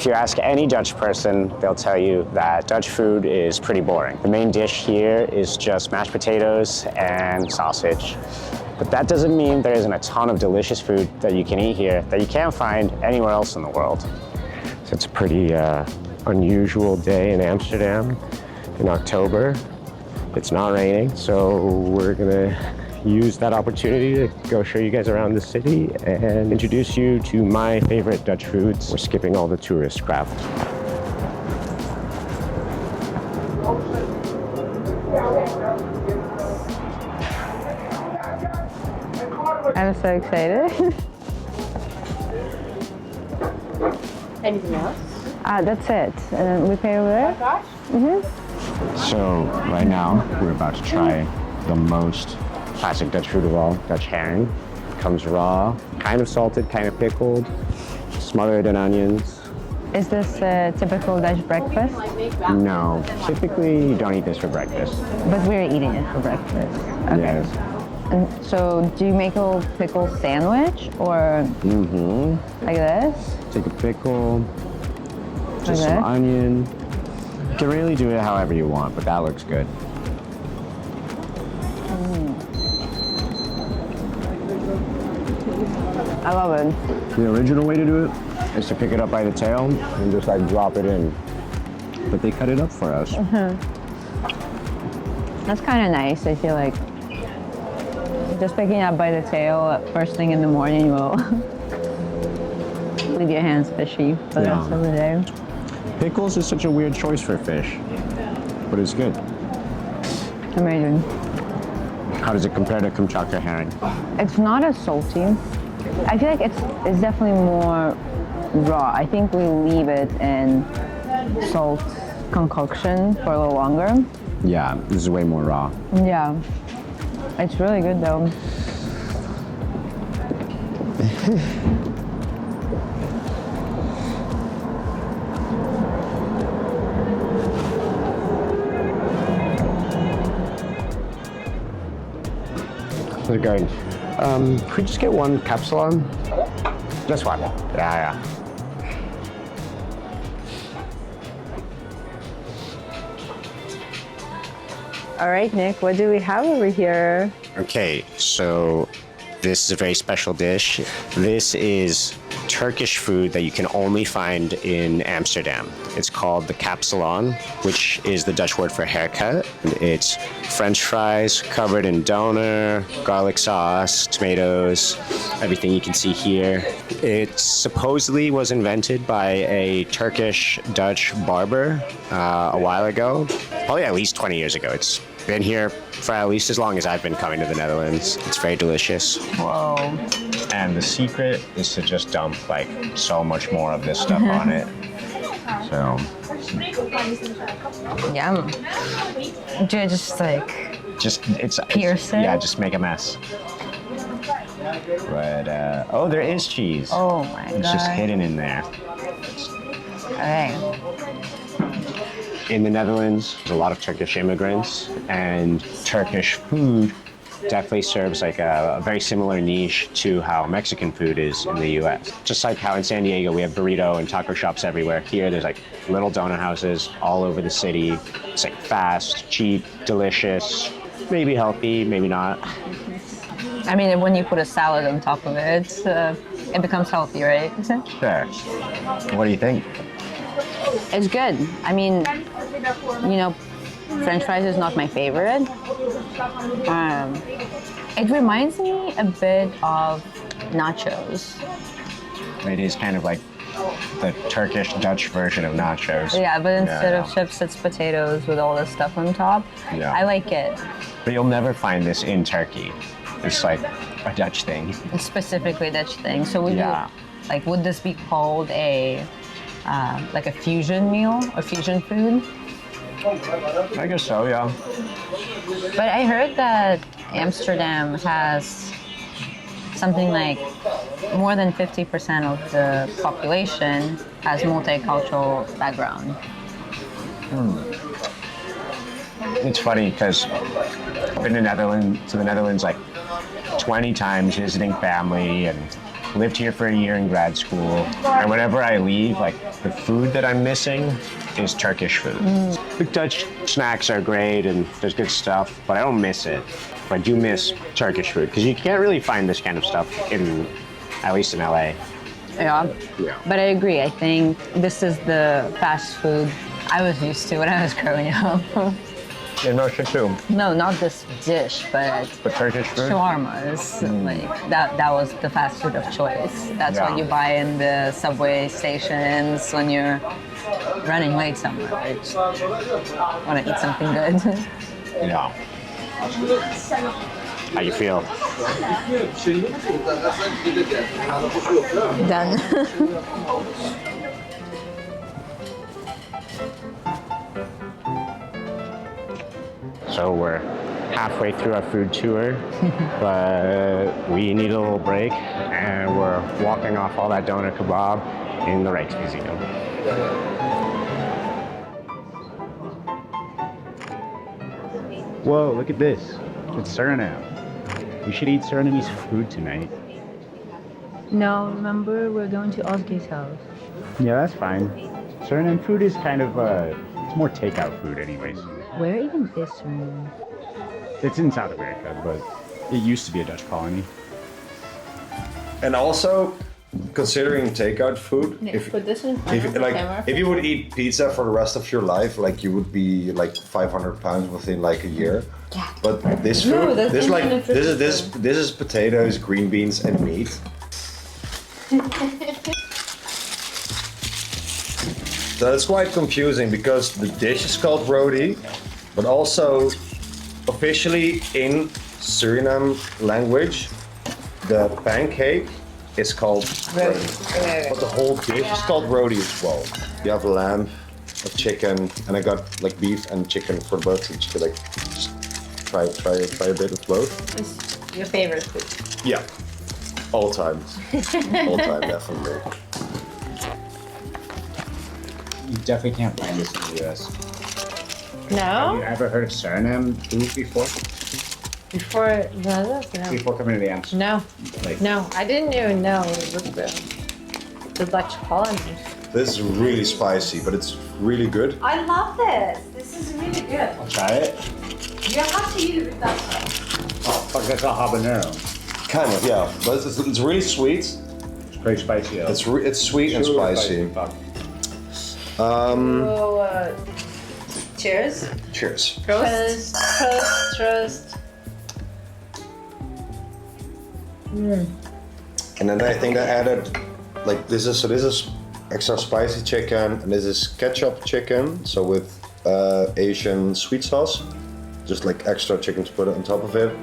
If you ask any Dutch person, they'll tell you that Dutch food is pretty boring. The main dish here is just mashed potatoes and sausage. But that doesn't mean there isn't a ton of delicious food that you can eat here that you can't find anywhere else in the world. So it's a pretty unusual day in Amsterdam in October. It's not raining, so we're gonna use that opportunity to go show you guys around the city and introduce you to my favorite Dutch foods. We're skipping all the tourist crap. I'm so excited. Anything else? That's it. And we pay over there? Mm-hmm. So right now we're about to try the most classic Dutch food of all, Dutch herring. Comes raw, kind of salted, kind of pickled, smothered in onions. Is this a typical Dutch breakfast? No, typically you don't eat this for breakfast. But we're eating it for breakfast. Okay. Yes. And so do you make a pickle sandwich or like this? Take a pickle, just Okay. some onion. You can really do it however you want, but that looks good. I love it. The original way to do it is to pick it up by the tail and just like drop it in. But they cut it up for us. That's kind of nice, I feel like. Just picking it up by the tail first thing in the morning will leave your hands fishy for the rest of the day. Pickles is such a weird choice for fish, but it's good. Amazing. How does it compare to Kamchatka herring? It's not as salty. I feel like it's definitely more raw. I think we leave it in salt concoction for a little longer. Yeah, this is way more raw. Yeah. It's really good though. How's it going? Could we just get one Kapsalon? Just one. Yeah. All right, Nick, what do we have over here? Okay, so this is a very special dish. This is Turkish food that you can only find in Amsterdam. It's called the Kapsalon, which is the Dutch word for haircut. It's French fries covered in doner, garlic sauce, tomatoes, everything you can see here. It supposedly was invented by a Turkish-Dutch barber a while ago, probably at least 20 years ago. It's been here for at least as long as I've been coming to the Netherlands. It's very delicious. Whoa. And the secret is to just dump like so much more of this stuff on it. So. Yum. Do you just like pierce it? Yeah, just make a mess. But oh, there is cheese. Oh my god. It's just hidden in there. Okay. In the Netherlands, there's a lot of Turkish immigrants, and Turkish food definitely serves like a very similar niche to how Mexican food is in the US. Just like how in San Diego we have burrito and taco shops everywhere, here there's like little donut houses all over the city. It's like fast, cheap, delicious, maybe healthy, maybe not. I mean, when you put a salad on top of it, it becomes healthy, right? Sure. What do you think? It's good. I mean, you know, French fries is not my favorite. It reminds me a bit of nachos. It is kind of like the Turkish-Dutch version of nachos. Yeah, but instead of chips, it's potatoes with all this stuff on top. Yeah. I like it. But you'll never find this in Turkey. It's like a Dutch thing. It's specifically a Dutch thing. So would this be called a like a fusion meal or fusion food? I guess so, yeah. But I heard that Amsterdam has something like more than 50% of the population has multicultural background. It's funny because I've been to the Netherlands like 20 times visiting family, and lived here for a year in grad school, and whenever I leave, like the food that I'm missing is Turkish food. The Dutch snacks are great and there's good stuff, but I don't miss it. I do miss Turkish food because you can't really find this kind of stuff at least in LA. Yeah. But I agree. I think this is the fast food I was used to when I was growing up. In Russia too. No, not this dish, but Turkish food? shawarmas. Like that was the fast food of choice. That's what you buy in the subway stations when you're running late somewhere. I just want to eat something good. Yeah. How you feel? Done. So we're halfway through our food tour, but we need a little break, and we're walking off all that doner kebab in the Rijksmuseum. Whoa, look at this. It's Suriname. We should eat Surinamese food tonight. No, remember we're going to Osge's house. Yeah, that's fine. Suriname food is kind of, it's more takeout food anyways. Where even is Suriname? It's in South America, but it used to be a Dutch colony. And also, considering takeout food, Put this in front of the camera. if you would eat pizza for the rest of your life, like you would be like 500 pounds within like a year. Yeah. But this food, No, that's this is potatoes, green beans, and meat. So it's quite confusing because the dish is called roti, but also officially in Suriname language, the pancake is called roti. But the whole dish is called roti as well. You have lamb, a chicken, and I got like beef and chicken for both. So you could like just try a bit of both. It's your favorite food. Yeah, all time, definitely. You definitely can't find this in the US. Have you No? ever heard of Suriname food before? Before no. Before coming to the Amsterdam? No. Like, No, I didn't even know it was the Dutch colony. This is really spicy, but it's really good. I love this. This is really good. I'll try it. You have to eat it with that sauce. Oh, fuck, that's a habanero. Kind of, yeah, but it's really sweet. It's pretty spicy though. It's sweet and Super spicy. Fuck. So, cheers. Cheers. Prost. Prost. And then I think I added, like this is extra spicy chicken, and this is ketchup chicken, so with Asian sweet sauce, just like extra chicken to put on top of it.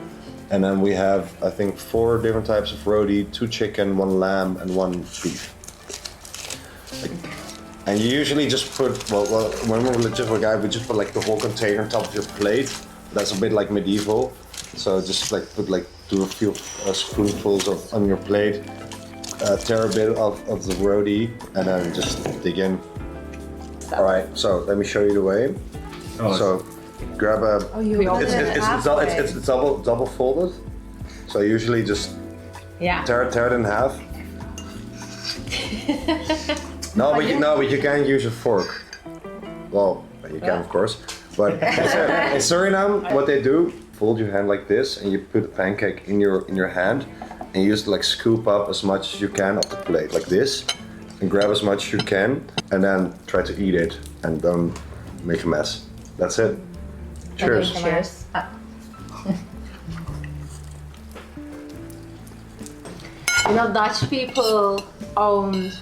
And then we have, I think, 4 different types of roti, 2 chicken, 1 lamb, and 1 beef. And you usually just put, well, when we're legit for a guy, we just put like the whole container on top of your plate. That's a bit like medieval. So just like put like do a few spoonfuls on your plate, tear a bit of the roti, and then just dig in. All right, so let me show you the way. So grab a. Oh, you it's double folded. So usually just tear it in half. No, but you can use a fork. Well, you can of course. But in Suriname, what they do, fold your hand like this, and you put the pancake in your hand, and you just like scoop up as much as you can off the plate, like this, and grab as much as you can, and then try to eat it, and don't make a mess. That's it. Cheers. Okay, cheers. You know, Dutch people owned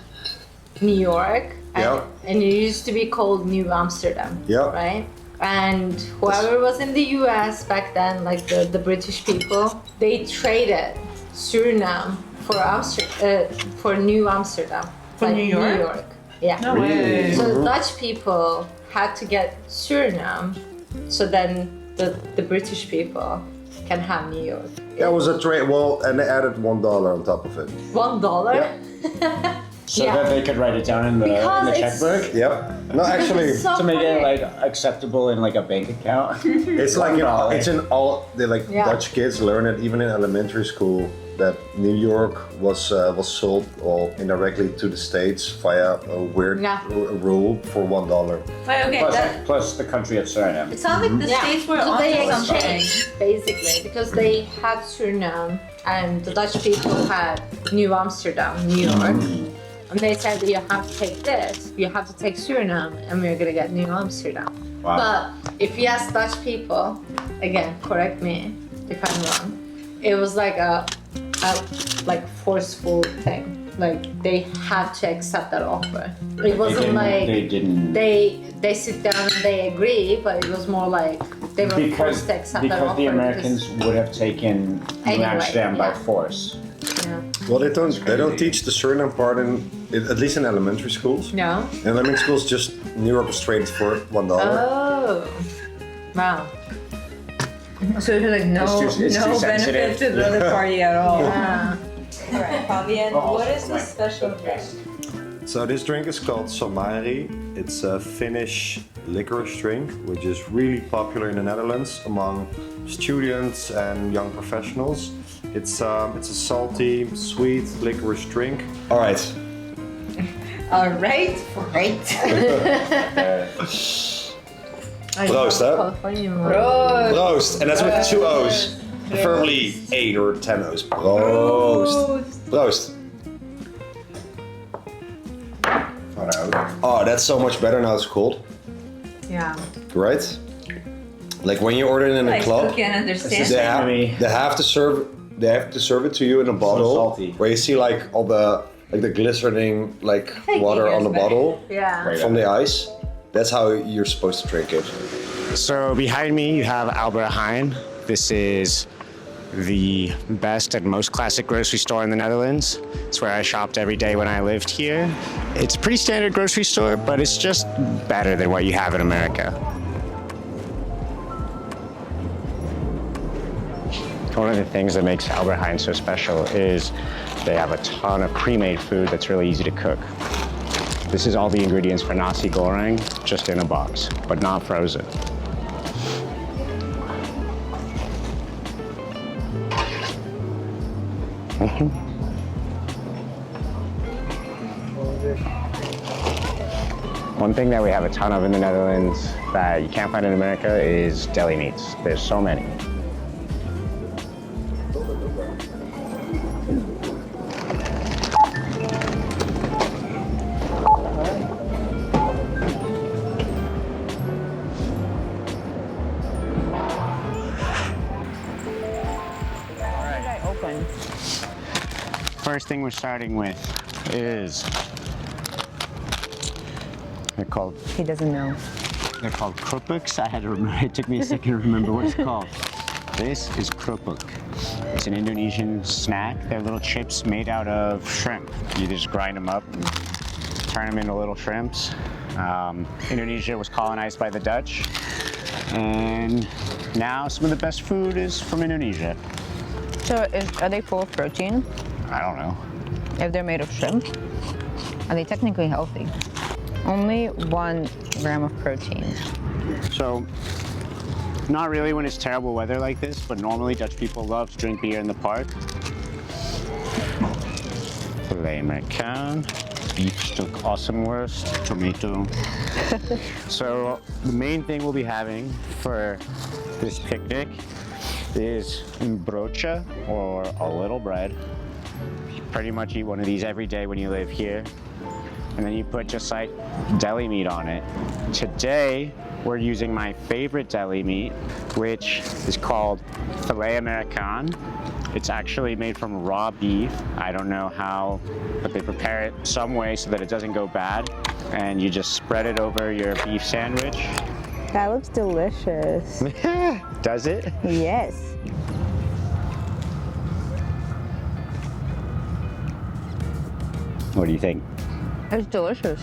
New York, Yeah. and it used to be called New Amsterdam, Yeah. right? And whoever was in the US back then, like the British people, they traded Suriname for New Amsterdam. For like New York? Yeah. No way. So the Dutch people had to get Suriname, so then the British people can have New York. That was a trade. Well, and they added $1 on top of it. $1? So Yeah. that they could write it down in the Because it's- checkbook Yep. No, actually, So to make it funny. like acceptable in like a bank account. it's like $1. it's in all. They like Yeah. Dutch kids learn it even in elementary school. that New York was sold all indirectly to the States via a weird rule for $1. But okay, Plus the country of Suriname. it sounds like the States were So they onto something. exchanged, basically, because they had Suriname and the Dutch people had New Amsterdam, New York. And they said that you have to take this, you have to take Suriname, and we're gonna get New Amsterdam. Wow. But if you ask Dutch people, again, correct me if I'm wrong, it was like a like forceful thing. Like they had to accept that offer. It wasn't like They didn't. they sit down and they agree, but it was more like they were forced to accept that offer. Because the Americans would have taken New Amsterdam by force. Yeah. Well, they don't teach the Suriname part at least in elementary schools. No. In elementary schools, just New York was traded for $1. Oh. Wow. So there's like no It's too benefit sensitive. to the other party at all. Yeah. Alright, Fabian, what is this special drink? So this drink is called Somari. It's a Finnish licorice drink, which is really popular in the Netherlands among students and young professionals. It's a salty, sweet licorice drink. All right. Alright, right. Proost, hè? Bro. Proost. And that's with 2 O's. Preferably 8 or 10 O's. Proost. Proost. Oh, that's so much better now it's cold. Yeah. Right? Like when you order it in a I still club, can't understand. they have to serve it to you in a bottle salty. where you see like all the glistening water on the bottle Yeah. from the ice. That's how you're supposed to drink it. So behind me, you have Albert Heijn. This is the best and most classic grocery store in the Netherlands. It's where I shopped every day when I lived here. It's a pretty standard grocery store, but it's just better than what you have in America. One of the things that makes Albert Heijn so special is they have a ton of pre-made food that's really easy to cook. This is all the ingredients for nasi goreng, just in a box, but not frozen. One thing that we have a ton of in the Netherlands that you can't find in America is deli meats. There's so many. First thing we're starting with is they're called He doesn't know. kroepuks. I had to remember. It took me a second to remember what it's called. This is kroepuk. It's an Indonesian snack. They're little chips made out of shrimp. You just grind them up, and turn them into little shrimps. Indonesia was colonized by the Dutch, and now some of the best food is from Indonesia. So are they full of protein? I don't know. If they're made of shrimp, are they technically healthy? Only 1 gram of protein. So, not really when it's terrible weather like this, but normally Dutch people love to drink beer in the park. Filet Amerikaan, beef stuk awesomeworst, tomato. So, the main thing we'll be having for this picnic is een broodje, or a little bread. You pretty much eat one of these every day when you live here. And then you put just like deli meat on it. Today, we're using my favorite deli meat, which is called Filet Amerikaan. It's actually made from raw beef. I don't know how, but they prepare it some way so that it doesn't go bad. And you just spread it over your beef sandwich. That looks delicious. Does it? Yes. What do you think? It's delicious.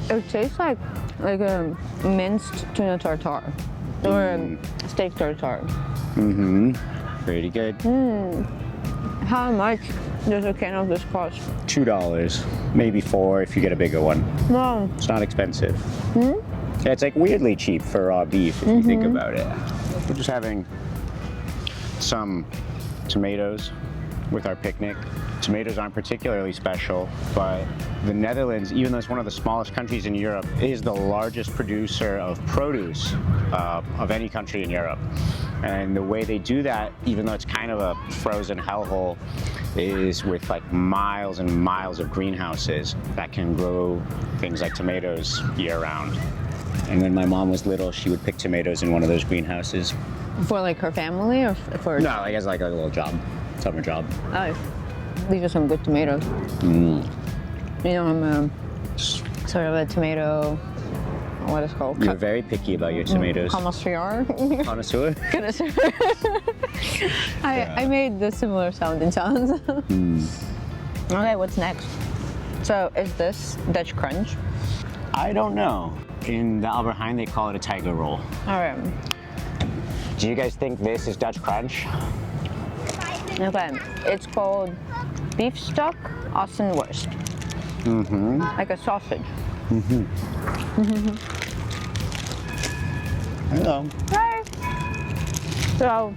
It tastes like a minced tuna tartare or a steak tartare. Mm-hmm. Pretty good. How much does a can of this cost? $2, maybe $4 if you get a bigger one. No. It's not expensive. Yeah, it's like weirdly cheap for raw beef if you think about it. We're just having some tomatoes with our picnic. Tomatoes aren't particularly special, but the Netherlands, even though it's one of the smallest countries in Europe, is the largest producer of produce of any country in Europe. And the way they do that, even though it's kind of a frozen hellhole, is with like miles and miles of greenhouses that can grow things like tomatoes year-round. And when my mom was little, she would pick tomatoes in one of those greenhouses. For like her family or for? No, like as like a little job, summer job. Oh, these are some good tomatoes. You know, I'm sort of a tomato, what is it called? You're very picky about your tomatoes. Connoisseur. Connoisseur? Connoisseur. I made the similar sounding sounds. Okay, what's next? So is this Dutch crunch? I don't know. In the Albert Heijn, they call it a tiger roll. All right. Do you guys think this is Dutch crunch? Okay, it's called beef stock Ossenworst. Like a sausage. Hello. Right. So,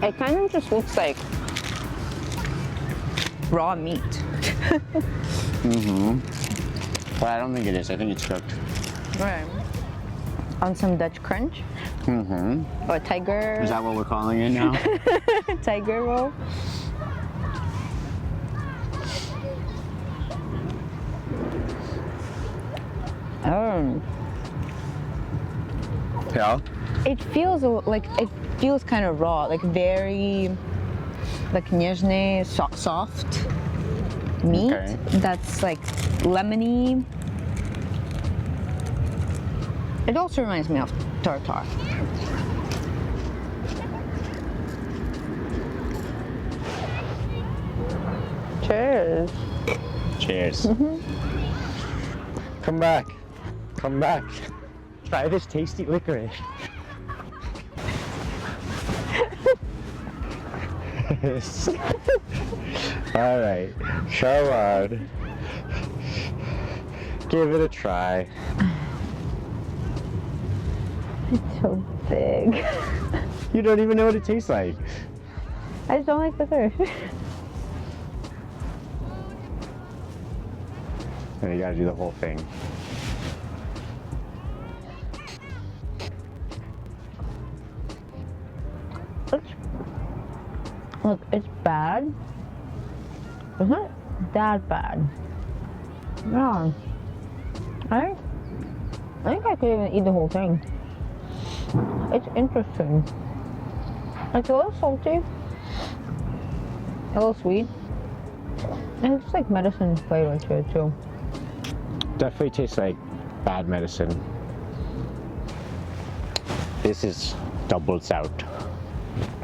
it kind of just looks like raw meat. But I don't think it is. I think it's cooked. Right. On some Dutch crunch. Or tiger. Is that what we're calling it now? Tiger roll. Yeah. It feels kind of raw, like very, like nježný, soft meat. Okay. That's like lemony. It also reminds me of tartar. Cheers. Cheers. Come back. Come back. Try this tasty licorice. All right, come on. Give it a try. It's so big. You don't even know what it tastes like. I just don't like licorice. And you gotta do the whole thing. Look, it's bad. It's not that bad. No. I think I could even eat the whole thing. It's interesting. It's a little salty, a little sweet, and it's like medicine flavor to it too. Definitely tastes like bad medicine. This is doubles out,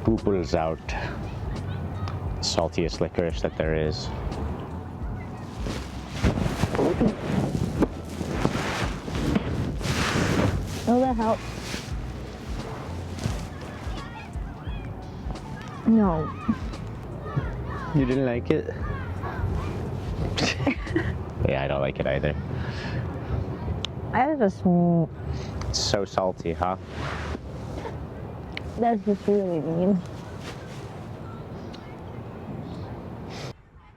pooples out. Saltiest licorice that there is. Will that help? No. You didn't like it? Yeah, I don't like it either. That's just It's so salty, huh? that's just really mean.